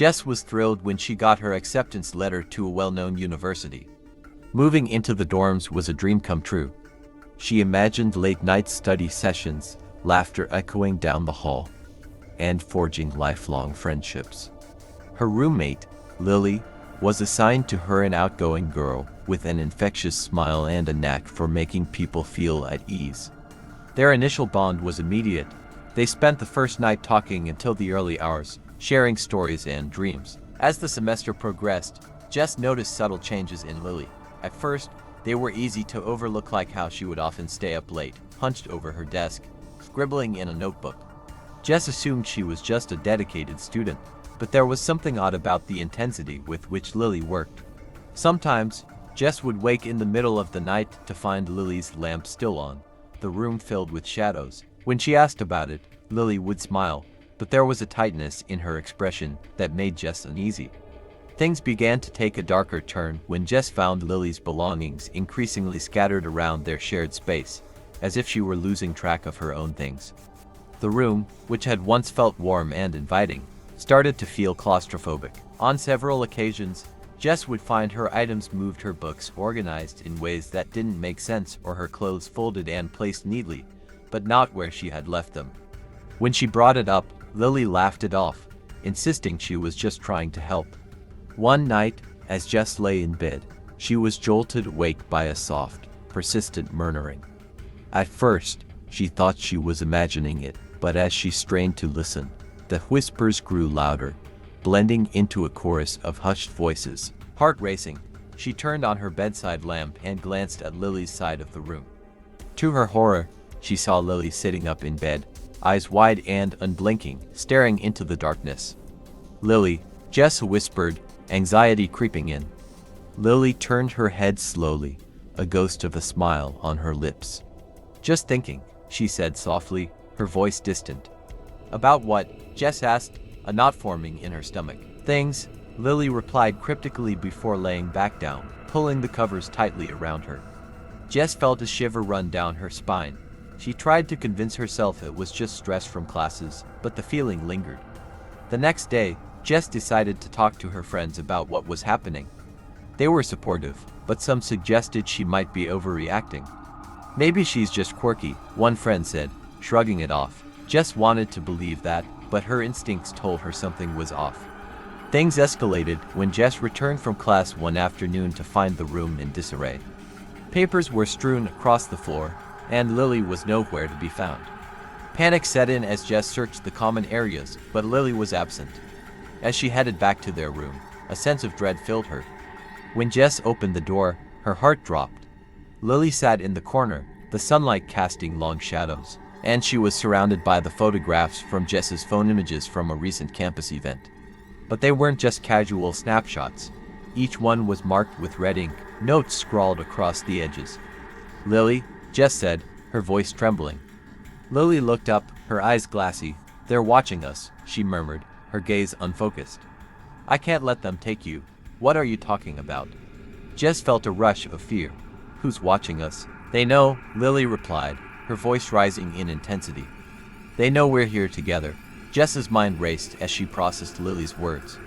Jess was thrilled when she got her acceptance letter to a well-known university. Moving into the dorms was a dream come true. She imagined late-night study sessions, laughter echoing down the hall, and forging lifelong friendships. Her roommate, Lily, was assigned to her, an outgoing girl with an infectious smile and a knack for making people feel at ease. Their initial bond was immediate. They spent the first night talking until the early hours, sharing stories and dreams. As the semester progressed, Jess noticed subtle changes in Lily. At first, they were easy to overlook, like how she would often stay up late, hunched over her desk, scribbling in a notebook. Jess assumed she was just a dedicated student, but there was something odd about the intensity with which Lily worked. Sometimes, Jess would wake in the middle of the night to find Lily's lamp still on, the room filled with shadows. When she asked about it, Lily would smile, but there was a tightness in her expression that made Jess uneasy. Things began to take a darker turn when Jess found Lily's belongings increasingly scattered around their shared space, as if she were losing track of her own things. The room, which had once felt warm and inviting, started to feel claustrophobic. On several occasions, Jess would find her items moved, her books organized in ways that didn't make sense, or her clothes folded and placed neatly, but not where she had left them. When she brought it up, Lily laughed it off, insisting she was just trying to help. One night, as Jess lay in bed, she was jolted awake by a soft, persistent murmuring. At first, she thought she was imagining it, but as she strained to listen, the whispers grew louder, blending into a chorus of hushed voices. Heart racing, she turned on her bedside lamp and glanced at Lily's side of the room. To her horror, she saw Lily sitting up in bed, eyes wide and unblinking, staring into the darkness. "Lily," Jess whispered, anxiety creeping in. Lily turned her head slowly, a ghost of a smile on her lips. "Just thinking," she said softly, her voice distant. "About what?" Jess asked, a knot forming in her stomach. "Things," Lily replied cryptically before laying back down, pulling the covers tightly around her. Jess felt a shiver run down her spine. She tried to convince herself it was just stress from classes, but the feeling lingered. The next day, Jess decided to talk to her friends about what was happening. They were supportive, but some suggested she might be overreacting. "Maybe she's just quirky," one friend said, shrugging it off. Jess wanted to believe that, but her instincts told her something was off. Things escalated when Jess returned from class one afternoon to find the room in disarray. Papers were strewn across the floor, and Lily was nowhere to be found. Panic set in as Jess searched the common areas, but Lily was absent. As she headed back to their room, a sense of dread filled her. When Jess opened the door, her heart dropped. Lily sat in the corner, the sunlight casting long shadows, and she was surrounded by the photographs from Jess's phone, images from a recent campus event. But they weren't just casual snapshots. Each one was marked with red ink, notes scrawled across the edges. "Lily," Jess said, her voice trembling. Lily looked up, her eyes glassy. "They're watching us," she murmured, her gaze unfocused. "I can't let them take you." "What are you talking about?" Jess felt a rush of fear. "Who's watching us?" "They know," Lily replied, her voice rising in intensity. "They know we're here together." Jess's mind raced as she processed Lily's words.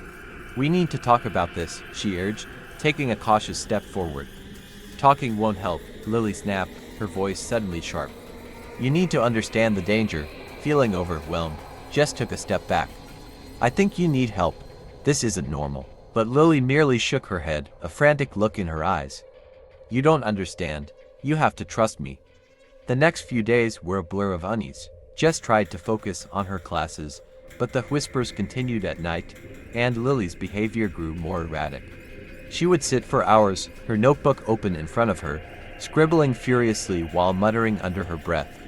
"We need to talk about this," she urged, taking a cautious step forward. "Talking won't help," Lily snapped, her voice suddenly sharp. "You need to understand the danger." Feeling overwhelmed, Jess took a step back. "I think you need help. This isn't normal." But Lily merely shook her head, a frantic look in her eyes. "You don't understand. You have to trust me." The next few days were a blur of unease. Jess tried to focus on her classes, but the whispers continued at night, and Lily's behavior grew more erratic. She would sit for hours, her notebook open in front of her, scribbling furiously while muttering under her breath.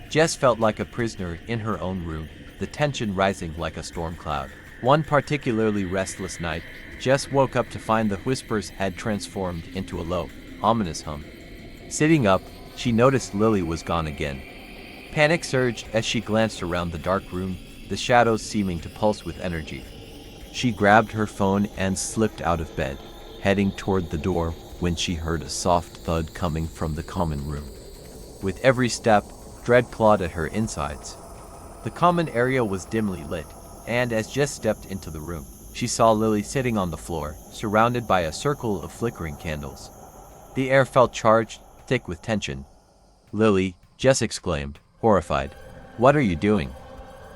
Jess felt like a prisoner in her own room, the tension rising like a storm cloud. One particularly restless night, Jess woke up to find the whispers had transformed into a low, ominous hum. Sitting up, she noticed Lily was gone again. Panic surged as she glanced around the dark room, the shadows seeming to pulse with energy. She grabbed her phone and slipped out of bed, heading toward the door when she heard a soft thud coming from the common room. With every step, dread clawed at her insides. The common area was dimly lit, and as Jess stepped into the room, she saw Lily sitting on the floor, surrounded by a circle of flickering candles. The air felt charged, thick with tension. "Lily," Jess exclaimed, horrified. "What are you doing?"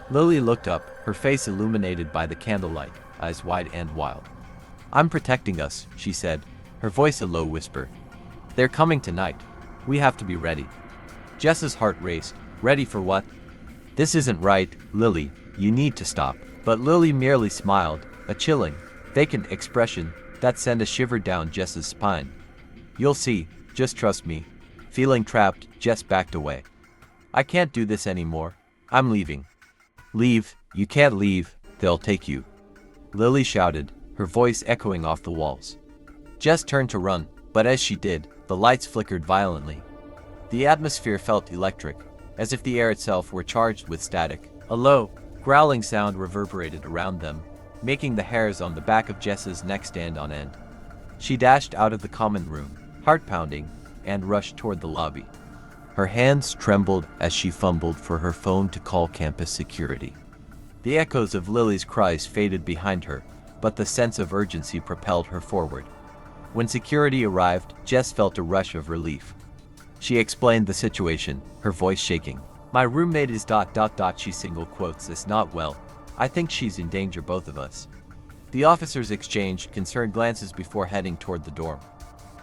Lily looked up, her face illuminated by the candlelight, eyes wide and wild. "I'm protecting us," she said, her voice a low whisper. "They're coming tonight. We have to be ready." Jess's heart raced. Ready for what? "This isn't right, Lily. You need to stop." But Lily merely smiled, a chilling, vacant expression that sent a shiver down Jess's spine. "You'll see, just trust me." Feeling trapped, Jess backed away. "I can't do this anymore. I'm leaving." "Leave? You can't leave. They'll take you," Lily shouted, her voice echoing off the walls. Jess turned to run, but as she did, the lights flickered violently. The atmosphere felt electric, as if the air itself were charged with static. A low, growling sound reverberated around them, making the hairs on the back of Jess's neck stand on end. She dashed out of the common room, heart pounding, and rushed toward the lobby. Her hands trembled as she fumbled for her phone to call campus security. The echoes of Lily's cries faded behind her, but the sense of urgency propelled her forward. When security arrived, Jess felt a rush of relief. She explained the situation, her voice shaking. "My roommate is ... she single quotes is not well. I think she's in danger, both of us." The officers exchanged concerned glances before heading toward the dorm.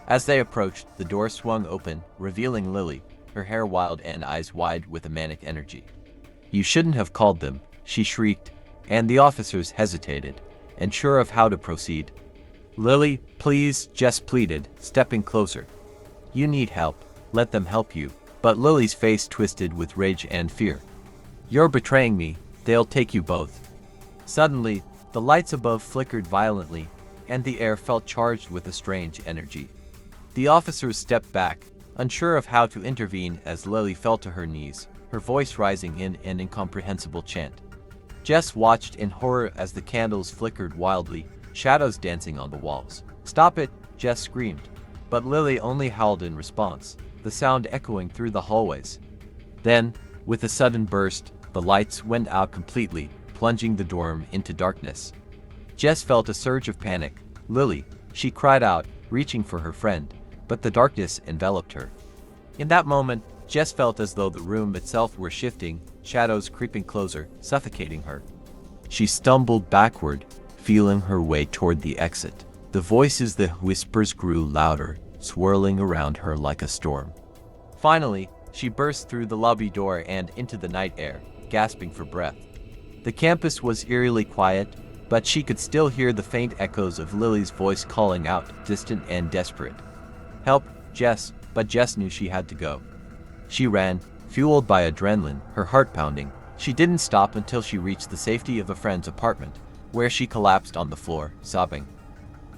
As they approached, the door swung open, revealing Lily, her hair wild and eyes wide with a manic energy. "You shouldn't have called them," she shrieked, and the officers hesitated, unsure of how to proceed. "Lily, please," Jess pleaded, stepping closer. "You need help. Let them help you." But Lily's face twisted with rage and fear. "You're betraying me. They'll take you both." Suddenly, the lights above flickered violently, and the air felt charged with a strange energy. The officers stepped back, unsure of how to intervene as Lily fell to her knees, her voice rising in an incomprehensible chant. Jess watched in horror as the candles flickered wildly, shadows dancing on the walls. "Stop it!" Jess screamed. But Lily only howled in response, the sound echoing through the hallways. Then, with a sudden burst, the lights went out completely, plunging the dorm into darkness. Jess felt a surge of panic. "Lily!" she cried out, reaching for her friend, but the darkness enveloped her. In that moment, Jess felt as though the room itself were shifting, shadows creeping closer, suffocating her. She stumbled backward, feeling her way toward the exit. The voices, the whispers grew louder, swirling around her like a storm. Finally, she burst through the lobby door and into the night air, gasping for breath. The campus was eerily quiet, but she could still hear the faint echoes of Lily's voice calling out, distant and desperate. "Help, Jess," but Jess knew she had to go. She ran, fueled by adrenaline, her heart pounding. She didn't stop until she reached the safety of a friend's apartment, where she collapsed on the floor, sobbing.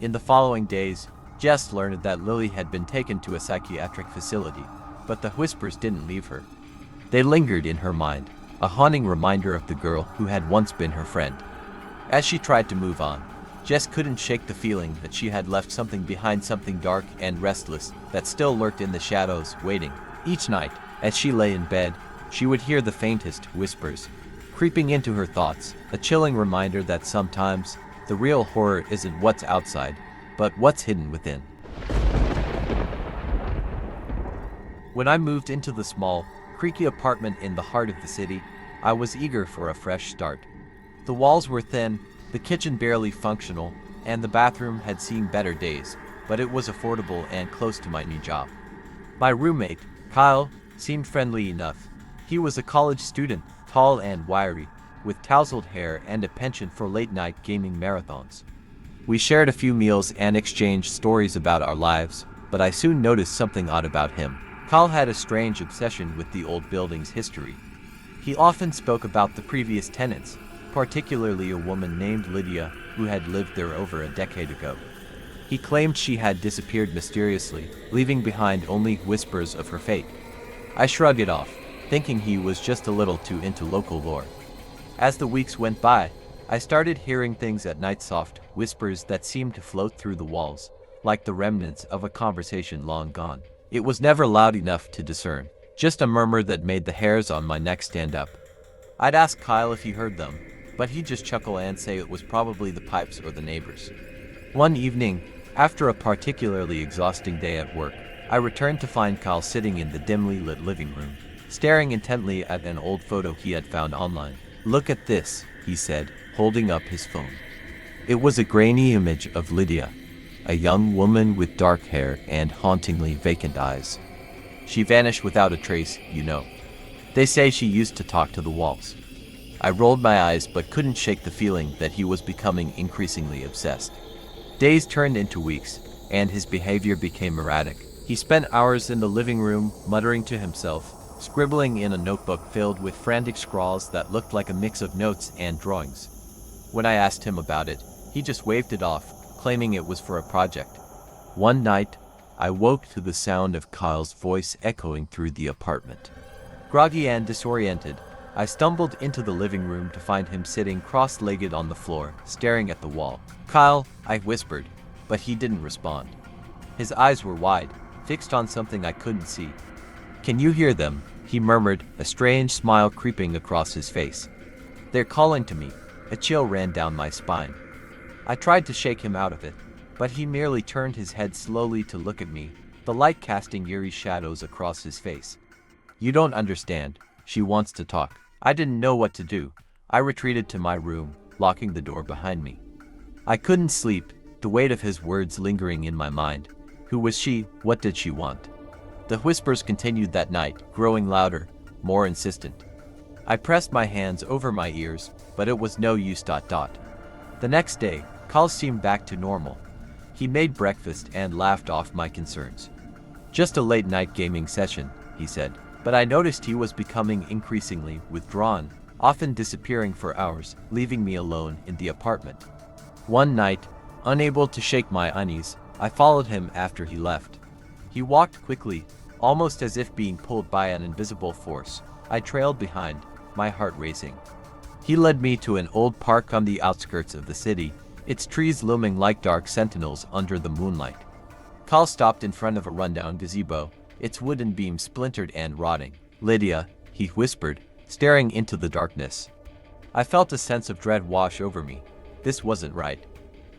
In the following days, Jess learned that Lily had been taken to a psychiatric facility, but the whispers didn't leave her. They lingered in her mind, a haunting reminder of the girl who had once been her friend. As she tried to move on, Jess couldn't shake the feeling that she had left something behind, something dark and restless that still lurked in the shadows, waiting. Each night, as she lay in bed, she would hear the faintest whispers, creeping into her thoughts, a chilling reminder that sometimes the real horror isn't what's outside, but what's hidden within. When I moved into the small, creaky apartment in the heart of the city, I was eager for a fresh start. The walls were thin, the kitchen barely functional, and the bathroom had seen better days, but it was affordable and close to my new job. My roommate, Kyle, seemed friendly enough. He was a college student, tall and wiry, with tousled hair and a penchant for late-night gaming marathons. We shared a few meals and exchanged stories about our lives, but I soon noticed something odd about him. Kyle had a strange obsession with the old building's history. He often spoke about the previous tenants, particularly a woman named Lydia who had lived there over a decade ago. He claimed she had disappeared mysteriously, leaving behind only whispers of her fate. I shrugged it off, thinking he was just a little too into local lore. As the weeks went by, I started hearing things at night, soft whispers that seemed to float through the walls, like the remnants of a conversation long gone. It was never loud enough to discern, just a murmur that made the hairs on my neck stand up. I'd ask Kyle if he heard them, but he'd just chuckle and say it was probably the pipes or the neighbors. One evening, after a particularly exhausting day at work, I returned to find Kyle sitting in the dimly lit living room, staring intently at an old photo he had found online. "Look at this," he said, holding up his phone. It was a grainy image of Lydia, a young woman with dark hair and hauntingly vacant eyes. She vanished without a trace, you know. They say she used to talk to the walls. I rolled my eyes but couldn't shake the feeling that he was becoming increasingly obsessed. Days turned into weeks, and his behavior became erratic. He spent hours in the living room, muttering to himself, scribbling in a notebook filled with frantic scrawls that looked like a mix of notes and drawings. When I asked him about it, he just waved it off, claiming it was for a project. One night, I woke to the sound of Kyle's voice echoing through the apartment. Groggy and disoriented, I stumbled into the living room to find him sitting cross-legged on the floor, staring at the wall. "Kyle," I whispered, but he didn't respond. His eyes were wide, fixed on something I couldn't see. "Can you hear them?" he murmured, a strange smile creeping across his face. "They're calling to me." A chill ran down my spine. I tried to shake him out of it, but he merely turned his head slowly to look at me, the light casting eerie shadows across his face. "You don't understand. She wants to talk." I didn't know what to do. I retreated to my room, locking the door behind me. I couldn't sleep, the weight of his words lingering in my mind. Who was she? What did she want? The whispers continued that night, growing louder, more insistent. I pressed my hands over my ears, but it was no use. The next day, Kyle seemed back to normal. He made breakfast and laughed off my concerns. "Just a late-night gaming session," he said, but I noticed he was becoming increasingly withdrawn, often disappearing for hours, leaving me alone in the apartment. One night, unable to shake my unease, I followed him after he left. He walked quickly, almost as if being pulled by an invisible force. I trailed behind, my heart racing. He led me to an old park on the outskirts of the city, its trees looming like dark sentinels under the moonlight. Kyle stopped in front of a rundown gazebo, its wooden beams splintered and rotting. "Lydia," he whispered, staring into the darkness. I felt a sense of dread wash over me. This wasn't right.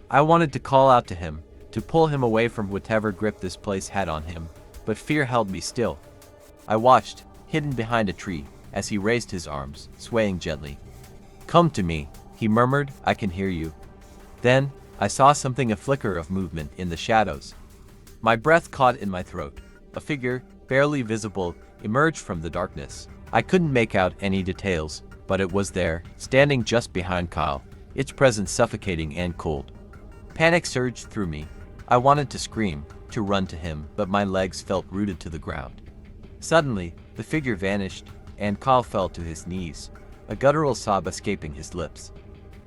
I wanted to call out to him, to pull him away from whatever grip this place had on him, but fear held me still. I watched, hidden behind a tree, as he raised his arms, swaying gently. "Come to me," he murmured, "I can hear you." Then, I saw something, a flicker of movement in the shadows. My breath caught in my throat. A figure, barely visible, emerged from the darkness. I couldn't make out any details, but it was there, standing just behind Kyle, its presence suffocating and cold. Panic surged through me. I wanted to scream, to run to him, but my legs felt rooted to the ground. Suddenly, the figure vanished, and Kyle fell to his knees, a guttural sob escaping his lips.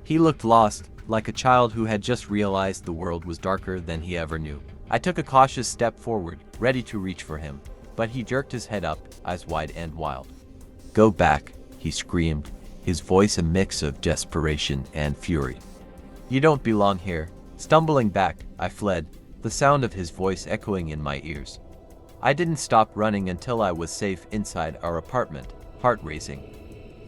He looked lost, like a child who had just realized the world was darker than he ever knew. I took a cautious step forward, ready to reach for him, but he jerked his head up, eyes wide and wild. "Go back," he screamed, his voice a mix of desperation and fury. "You don't belong here." Stumbling back, I fled, the sound of his voice echoing in my ears. I didn't stop running until I was safe inside our apartment, heart racing.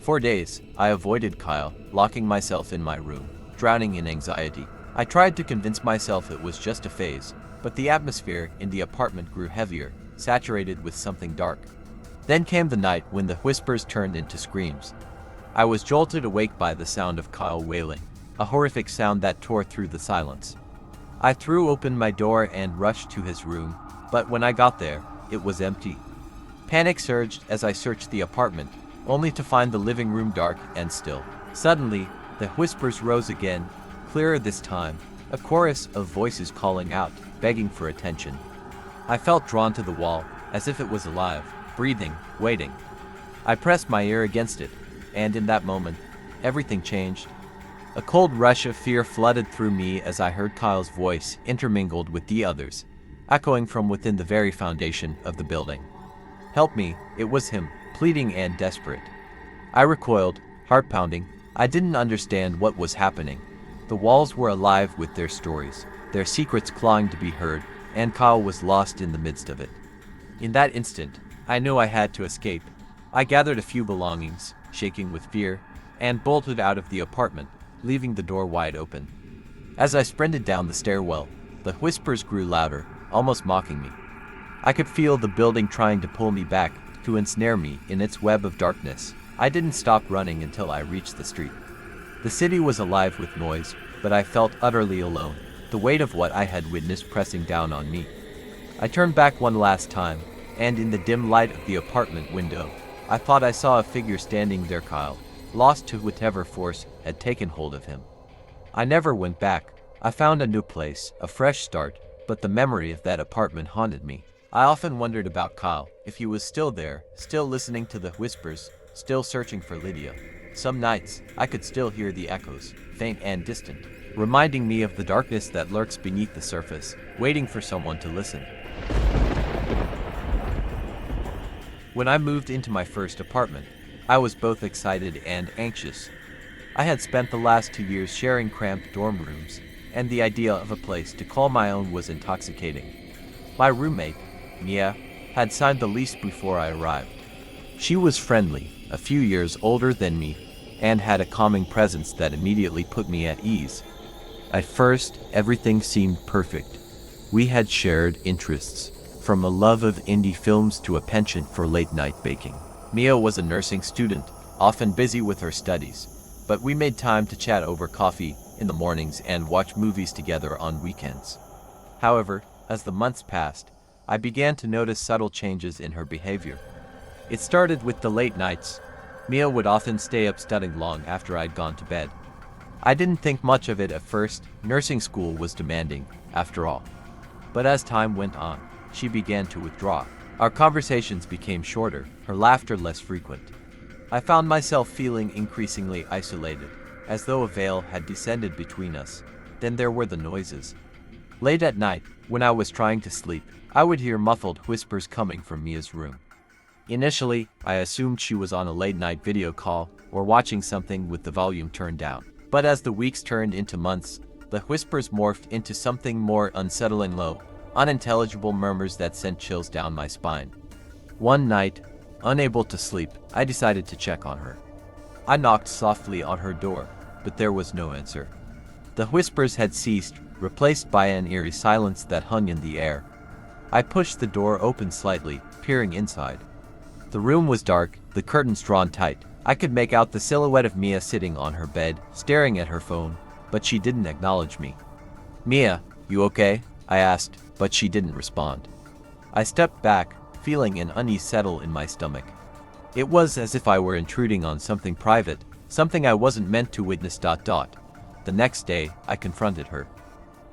For days, I avoided Kyle, locking myself in my room, drowning in anxiety. I tried to convince myself it was just a phase, but the atmosphere in the apartment grew heavier, saturated with something dark. Then came the night when the whispers turned into screams. I was jolted awake by the sound of Kyle wailing, a horrific sound that tore through the silence. I threw open my door and rushed to his room, but when I got there, it was empty. Panic surged as I searched the apartment, only to find the living room dark and still. Suddenly, the whispers rose again, clearer this time, a chorus of voices calling out, begging for attention. I felt drawn to the wall, as if it was alive, breathing, waiting. I pressed my ear against it, and in that moment, everything changed. A cold rush of fear flooded through me as I heard Kyle's voice intermingled with the others, echoing from within the very foundation of the building. "Help me," it was him, pleading and desperate. I recoiled, heart pounding. I didn't understand what was happening. The walls were alive with their stories, their secrets clawing to be heard, and Kyle was lost in the midst of it. In that instant, I knew I had to escape. I gathered a few belongings, shaking with fear, and bolted out of the apartment, leaving the door wide open. As I sprinted down the stairwell, the whispers grew louder, almost mocking me. I could feel the building trying to pull me back, to ensnare me in its web of darkness. I didn't stop running until I reached the street. The city was alive with noise, but I felt utterly alone, the weight of what I had witnessed pressing down on me. I turned back one last time, and in the dim light of the apartment window, I thought I saw a figure standing there, Kyle, lost to whatever force had taken hold of him. I never went back. I found a new place, a fresh start, but the memory of that apartment haunted me. I often wondered about Kyle, if he was still there, still listening to the whispers, still searching for Lydia. Some nights, I could still hear the echoes, faint and distant, reminding me of the darkness that lurks beneath the surface, waiting for someone to listen. When I moved into my first apartment, I was both excited and anxious. I had spent the last 2 years sharing cramped dorm rooms, and the idea of a place to call my own was intoxicating. My roommate, Mia, had signed the lease before I arrived. She was friendly, a few years older than me, and had a calming presence that immediately put me at ease. At first, everything seemed perfect. We had shared interests, from a love of indie films to a penchant for late-night baking. Mia was a nursing student, often busy with her studies, but we made time to chat over coffee in the mornings and watch movies together on weekends. However, as the months passed, I began to notice subtle changes in her behavior. It started with the late nights. Mia would often stay up studying long after I'd gone to bed. I didn't think much of it at first. Nursing school was demanding, after all. But as time went on, she began to withdraw. Our conversations became shorter, her laughter less frequent. I found myself feeling increasingly isolated, as though a veil had descended between us. Then there were the noises. Late at night, when I was trying to sleep, I would hear muffled whispers coming from Mia's room. Initially, I assumed she was on a late-night video call or watching something with the volume turned down. But as the weeks turned into months, the whispers morphed into something more unsettling, low, unintelligible murmurs that sent chills down my spine. One night, unable to sleep, I decided to check on her. I knocked softly on her door, but there was no answer. The whispers had ceased, replaced by an eerie silence that hung in the air. I pushed the door open slightly, peering inside. The room was dark, the curtains drawn tight. I could make out the silhouette of Mia sitting on her bed, staring at her phone, but she didn't acknowledge me. "Mia, you okay?" I asked, but she didn't respond. I stepped back, feeling an unease settle in my stomach. It was as if I were intruding on something private, something I wasn't meant to witness. The next day, I confronted her.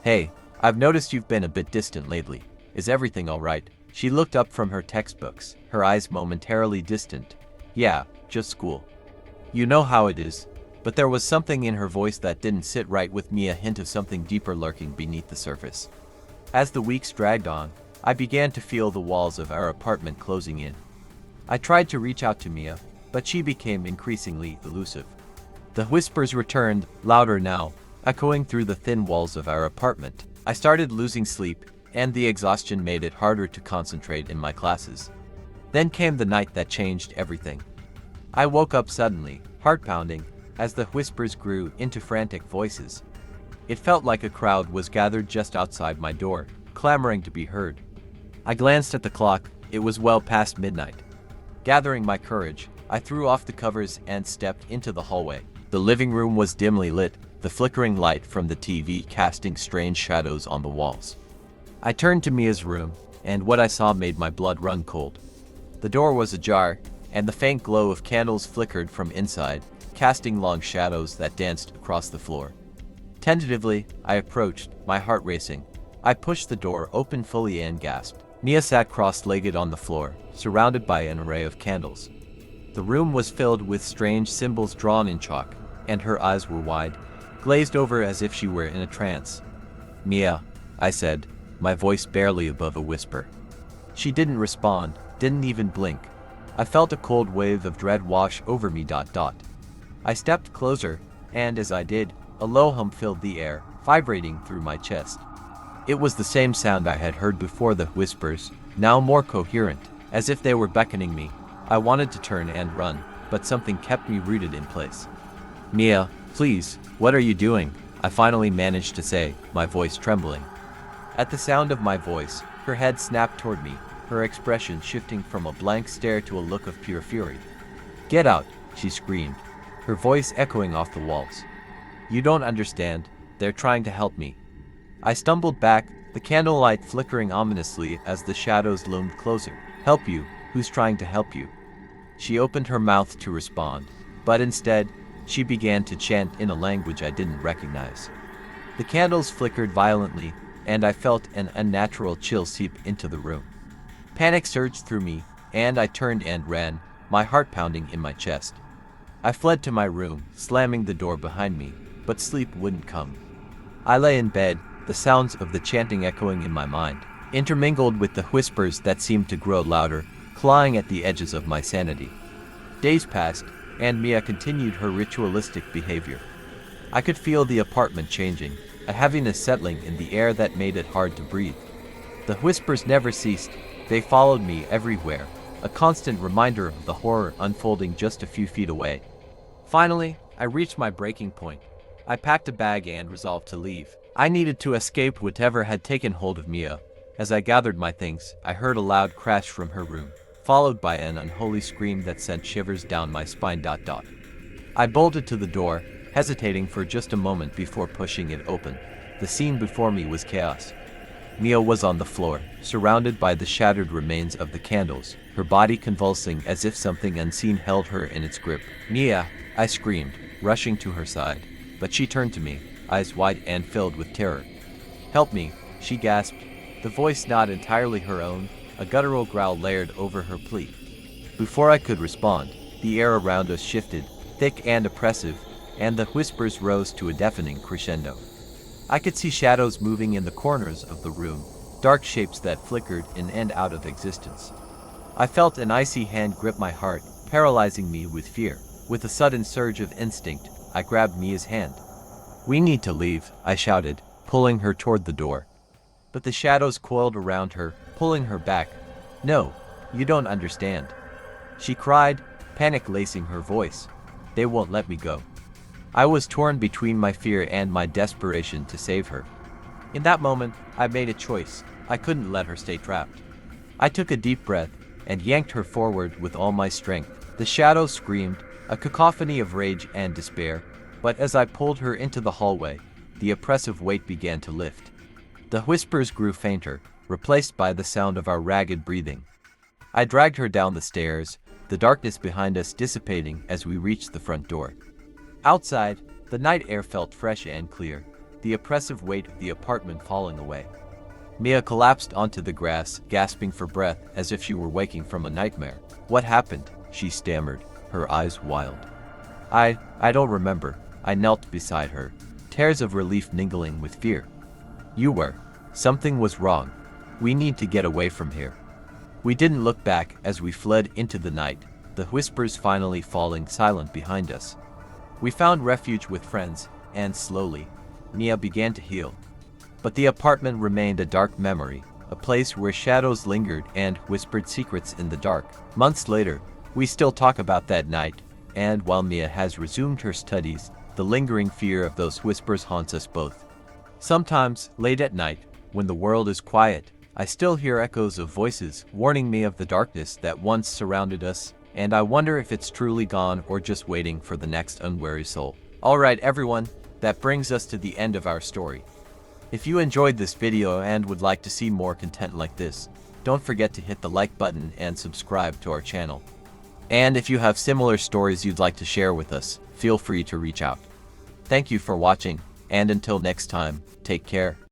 "Hey, I've noticed you've been a bit distant lately. Is everything all right?" She looked up from her textbooks, her eyes momentarily distant. "Yeah, just school. You know how it is." But there was something in her voice that didn't sit right with me, a hint of something deeper lurking beneath the surface. As the weeks dragged on, I began to feel the walls of our apartment closing in. I tried to reach out to Mia, but she became increasingly elusive. The whispers returned, louder now, echoing through the thin walls of our apartment. I started losing sleep, and the exhaustion made it harder to concentrate in my classes. Then came the night that changed everything. I woke up suddenly, heart pounding, as the whispers grew into frantic voices. It felt like a crowd was gathered just outside my door, clamoring to be heard. I glanced at the clock. It was well past midnight. Gathering my courage, I threw off the covers and stepped into the hallway. The living room was dimly lit, the flickering light from the TV casting strange shadows on the walls. I turned to Mia's room, and what I saw made my blood run cold. The door was ajar, and the faint glow of candles flickered from inside, casting long shadows that danced across the floor. Tentatively, I approached, my heart racing. I pushed the door open fully and gasped. Mia sat cross-legged on the floor, surrounded by an array of candles. The room was filled with strange symbols drawn in chalk, and her eyes were wide, glazed over as if she were in a trance. "Mia," I said, my voice barely above a whisper. She didn't respond, didn't even blink. I felt a cold wave of dread wash over me. I stepped closer, and as I did, a low hum filled the air, vibrating through my chest. It was the same sound I had heard before, the whispers, now more coherent, as if they were beckoning me. I wanted to turn and run, but something kept me rooted in place. Mia, please, what are you doing? I finally managed to say, my voice trembling. At the sound of my voice, her head snapped toward me, her expression shifting from a blank stare to a look of pure fury. Get out, she screamed, her voice echoing off the walls. You don't understand, they're trying to help me. I stumbled back, the candlelight flickering ominously as the shadows loomed closer. Help you? Who's trying to help you? She opened her mouth to respond, but instead, she began to chant in a language I didn't recognize. The candles flickered violently, and I felt an unnatural chill seep into the room. Panic surged through me, and I turned and ran, my heart pounding in my chest. I fled to my room, slamming the door behind me, but sleep wouldn't come. I lay in bed, the sounds of the chanting echoing in my mind, intermingled with the whispers that seemed to grow louder, clawing at the edges of my sanity. Days passed, and Mia continued her ritualistic behavior. I could feel the apartment changing, a heaviness settling in the air that made it hard to breathe. The whispers never ceased, they followed me everywhere, a constant reminder of the horror unfolding just a few feet away. Finally, I reached my breaking point. I packed a bag and resolved to leave. I needed to escape whatever had taken hold of Mia. As I gathered my things, I heard a loud crash from her room, followed by an unholy scream that sent shivers down my spine. I bolted to the door, hesitating for just a moment before pushing it open. The scene before me was chaos. Mia was on the floor, surrounded by the shattered remains of the candles, her body convulsing as if something unseen held her in its grip. Mia, I screamed, rushing to her side, but she turned to me, eyes wide and filled with terror. Help me, she gasped, the voice not entirely her own, a guttural growl layered over her plea. Before I could respond, the air around us shifted, thick and oppressive, and the whispers rose to a deafening crescendo. I could see shadows moving in the corners of the room, dark shapes that flickered in and out of existence. I felt an icy hand grip my heart, paralyzing me with fear. With a sudden surge of instinct, I grabbed Mia's hand. We need to leave, I shouted, pulling her toward the door. But the shadows coiled around her, pulling her back. No, you don't understand, she cried, panic lacing her voice. They won't let me go. I was torn between my fear and my desperation to save her. In that moment, I made a choice. I couldn't let her stay trapped. I took a deep breath and yanked her forward with all my strength. The shadows screamed, a cacophony of rage and despair, but as I pulled her into the hallway, the oppressive weight began to lift. The whispers grew fainter, replaced by the sound of our ragged breathing. I dragged her down the stairs, the darkness behind us dissipating as we reached the front door. Outside, the night air felt fresh and clear, the oppressive weight of the apartment falling away. Mia collapsed onto the grass, gasping for breath as if she were waking from a nightmare. What happened? She stammered, her eyes wild. I don't remember. I knelt beside her, tears of relief mingling with fear. You were. Something was wrong. We need to get away from here. We didn't look back as we fled into the night, the whispers finally falling silent behind us. We found refuge with friends, and slowly, Mia began to heal. But the apartment remained a dark memory, a place where shadows lingered and whispered secrets in the dark. Months later, we still talk about that night, and while Mia has resumed her studies, the lingering fear of those whispers haunts us both. Sometimes, late at night, when the world is quiet, I still hear echoes of voices warning me of the darkness that once surrounded us, and I wonder if it's truly gone or just waiting for the next unwary soul. Alright everyone, that brings us to the end of our story. If you enjoyed this video and would like to see more content like this, don't forget to hit the like button and subscribe to our channel. And if you have similar stories you'd like to share with us, feel free to reach out. Thank you for watching, and until next time, take care.